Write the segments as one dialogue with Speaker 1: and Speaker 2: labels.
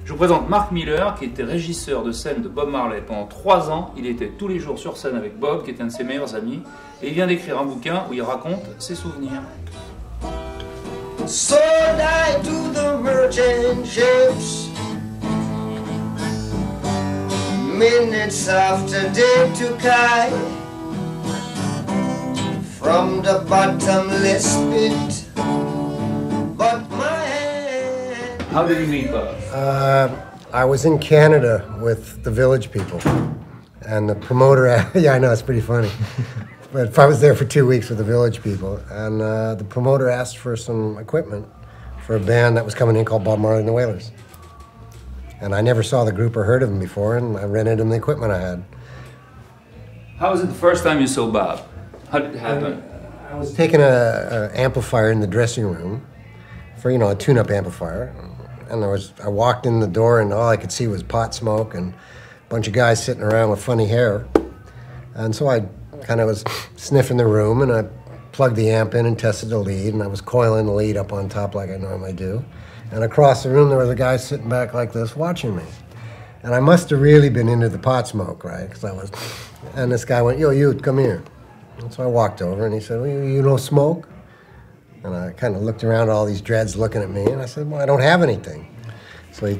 Speaker 1: Je vous présente Mark Miller, qui était régisseur de scène de Bob Marley pendant 3 ans. Il était tous les jours sur scène avec Bob, qui est un de ses meilleurs amis. Et il vient d'écrire un bouquin où il raconte ses souvenirs.
Speaker 2: So I do the merchant ships, minutes after day to kai, from the bottomless pit, but my hand.
Speaker 1: How did you meet Bob?
Speaker 3: I was in Canada with the Village people, and the promoter, yeah, I know, it's pretty funny. But I was there for 2 weeks with the Village people, and the promoter asked for some equipment for a band that was coming in called Bob Marley and the Wailers. And I never saw the group or heard of them before, and I rented them the equipment I had.
Speaker 1: How was it the first time you saw Bob? How did it happen?
Speaker 3: I was taking an amplifier in the dressing room for, you know, a tune-up amplifier. And I walked in the door, and all I could see was pot smoke and a bunch of guys sitting around with funny hair. And so I kind of was sniffing the room, and I plugged the amp in and tested the lead, and I was coiling the lead up on top like I normally do. And across the room there was a guy sitting back like this watching me. And I must have really been into the pot smoke, right? And this guy went, "Yo, you, come here." And so I walked over, and he said, "Well, you don't smoke?" And I kind of looked around at all these dreads looking at me, and I said, "Well, I don't have anything." So he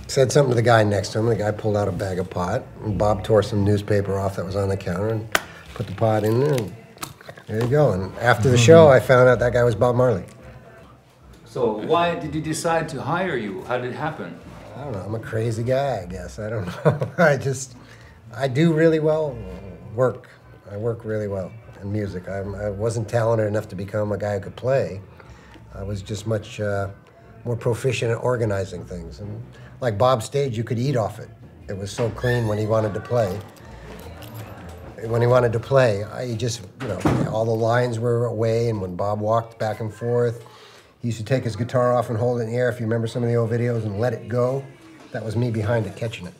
Speaker 3: said something to the guy next to him. The guy pulled out a bag of pot, and Bob tore some newspaper off that was on the counter and put the pot in there, and there you go. And after the show, I found out that guy was Bob Marley.
Speaker 1: So why did he decide to hire you? How did it happen?
Speaker 3: I don't know. I'm a crazy guy, I guess. I don't know. I do really well work. I work really well in music. I wasn't talented enough to become a guy who could play. I was just much more proficient at organizing things. And like Bob's stage, you could eat off it. It was so clean when he wanted to play. When he wanted to play, he just, you know, all the lines were away, and when Bob walked back and forth, he used to take his guitar off and hold it in the air, if you remember some of the old videos, and let it go. That was me behind it, catching it.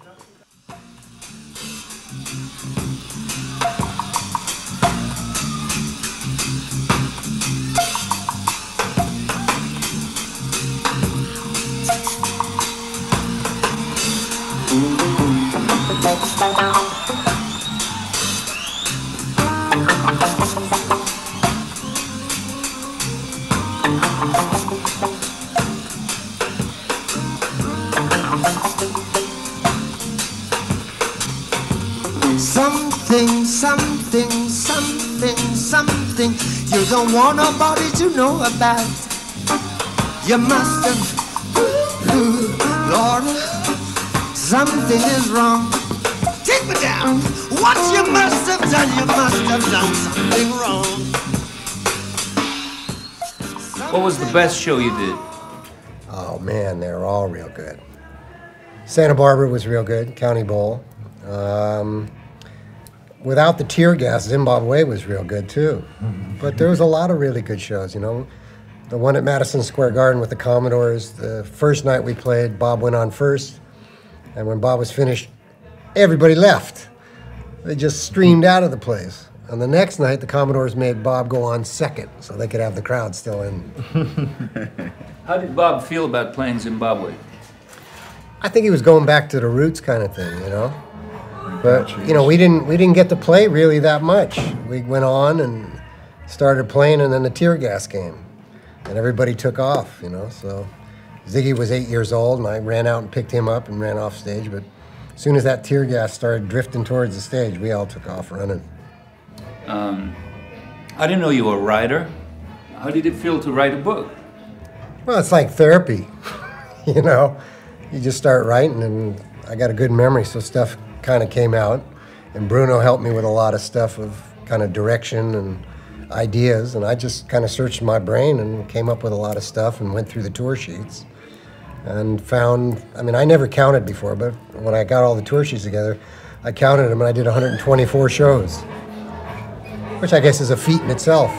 Speaker 2: Something you don't want nobody to know about. You must have, Lord, something is wrong. Take me down. What you must have done something wrong.
Speaker 1: What was the best show you did?
Speaker 3: Oh man, they were all real good. Santa Barbara was real good, County Bowl. Without the tear gas, Zimbabwe was real good too. But there was a lot of really good shows, you know. The one at Madison Square Garden with the Commodores, the first night we played, Bob went on first. And when Bob was finished, everybody left. They just streamed out of the place. And the next night, the Commodores made Bob go on second so they could have the crowd still in.
Speaker 1: How did Bob feel about playing Zimbabwe?
Speaker 3: I think he was going back to the roots kind of thing, you know. But you know, we didn't get to play really that much. We went on and started playing, and then the tear gas came, and everybody took off, you know. So Ziggy was 8 years old, and I ran out and picked him up and ran off stage. But as soon as that tear gas started drifting towards the stage, we all took off running.
Speaker 1: I didn't know you were a writer. How did it feel to write a book?
Speaker 3: Well, it's like therapy, you know. You just start writing, and I got a good memory, so stuff kind of came out, and Bruno helped me with a lot of stuff of kind of direction and ideas, and I just kind of searched my brain and came up with a lot of stuff and went through the tour sheets and found, I mean, I never counted before, but when I got all the tour sheets together, I counted them, and I did 124 shows, which I guess is a feat in itself.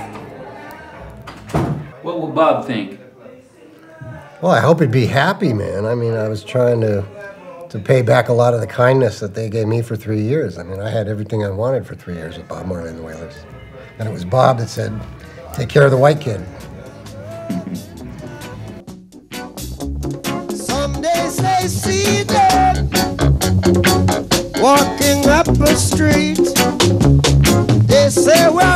Speaker 1: What will Bob think?
Speaker 3: Well, I hope he'd be happy, man. I mean, I was trying to pay back a lot of the kindness that they gave me for 3 years. I mean, I had everything I wanted for 3 years with Bob Marley and the Wailers. And it was Bob that said, "Take care of the white kid."
Speaker 2: Some days I see them walking up a street. They say, well,